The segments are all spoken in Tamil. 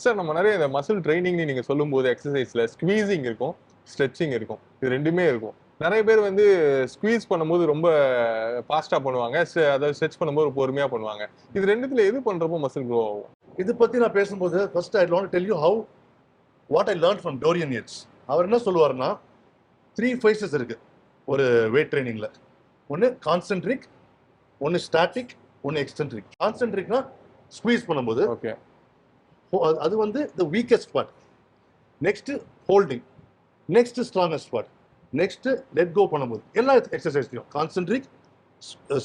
சார் நம்ம நிறைய இந்த மசில் ட்ரைனிங்னு நீங்க சொல்லும்போது எக்ஸசைஸ்ல ஸ்குவீசிங் இருக்கும், ஸ்ட்ரெச்சிங் இருக்கும். இது 2மே இருக்கும். நெறைய பேர் வந்து ஸ்குவீஸ் பண்ணும்போது ரொம்ப ஃபாஸ்ட்டா பண்ணுவாங்க. அதாவது ஸ்ட்ரெச் பண்ணும்போது பொறுமையா பண்ணுவாங்க. இது 2த்துல எது பண்றப்போ மசில் க்ரோ ஆகும்? இது பத்தி நான் பேசும்போது first I want to tell you how what I learn from Dorian Yates. அவர் என்ன சொல்லுவாருன்னா 3 phases இருக்கு ஒரு வெயிட் ட்ரைனிங்ல. ஒன்னு கான்சென்ட்ரிக், ஒன்னு ஸ்டாட்டிக், ஒன்னு எக்ஸ்சென்ட்ரிக். கான்சென்ட்ரிக்னா ஸ்குவீஸ் பண்ணும்போது ஓகே. அது வந்து the weakest part. Next holding, next strongest part, next let go பண்ணும்போது எல்லா எக்ஸசைஸ்லயும் கான்சென்ட்ரிக்,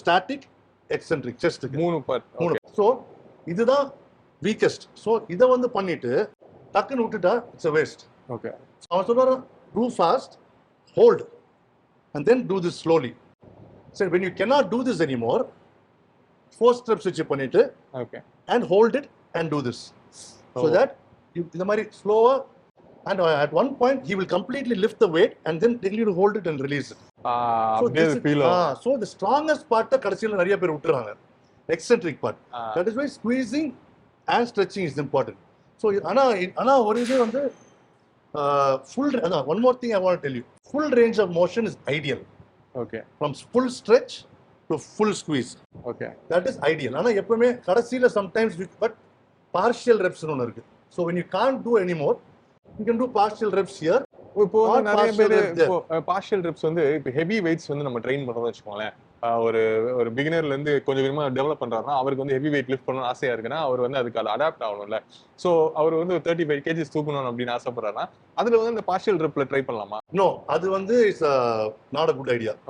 ஸ்டாட்டிக், எக்ஸ்சென்ட்ரிக் செஸ்ட்க்கு 3 பார்ட். ஓகே. சோ இதுதான் வீக்கஸ்ட். சோ இத வந்து பண்ணிட்டு டக்குன்னு விட்டுட்டா இட்ஸ் a waste. ஓகே. அவன் சொல்றாரு do fast, hold and then do this slowly. So when you cannot do this anymore, 4 steps வச்சு பண்ணிட்டு okay. and hold it and do this. So that you இந்த மாதிரி ஸ்லோவா and at one point he will completely lift the weight and then tell you to hold it and release it. அப்படியே ஃபீல் ஆகும். So the strongest part கடைசில நிறைய பேர் விட்டுறாங்க. Eccentric part. That is why squeezing and stretching is important. So ஆனா ஒரு இது வந்து full one more thing I want to tell you. Full range of motion is ideal. Okay. From full stretch to full squeeze. Okay. That is ideal. ஆனா எப்பவுமே கடைசில sometimes but partial reps னு ஒன்னு இருக்கு. So when you can't do anymore, you can do partial reps here. இப்போ வந்து நிறைய partial பேர் reps there. இப்போ பார்ஷியல் ரிப்ஸ் வந்து இப்போ ஹெவி வெயிட்ஸ் வந்து நம்ம ட்ரெயின் பண்றோம்னு வச்சுக்கோங்களேன். ஒரு ஒரு பிகினர்ல இருந்து கொஞ்சம் கொஞ்சமா டெவலப் பண்றாருன்னா அவருக்கு வந்து ஹெவி வெயிட் லிஃப்ட் பண்ணணும்னு ஆசையா இருக்குன்னா அவர் வந்து அதுக்கு அடாப்ட் ஆகணும்ல. சோ அவர் வந்து 35 kgs தூக்கணும் அப்படின்னு ஆசைப்படுறாருன்னா அதுல வந்து இந்த பார்ஷியல் ரிப்ல ட்ரை பண்ணலாமா? No, அது வந்து is not a good idea.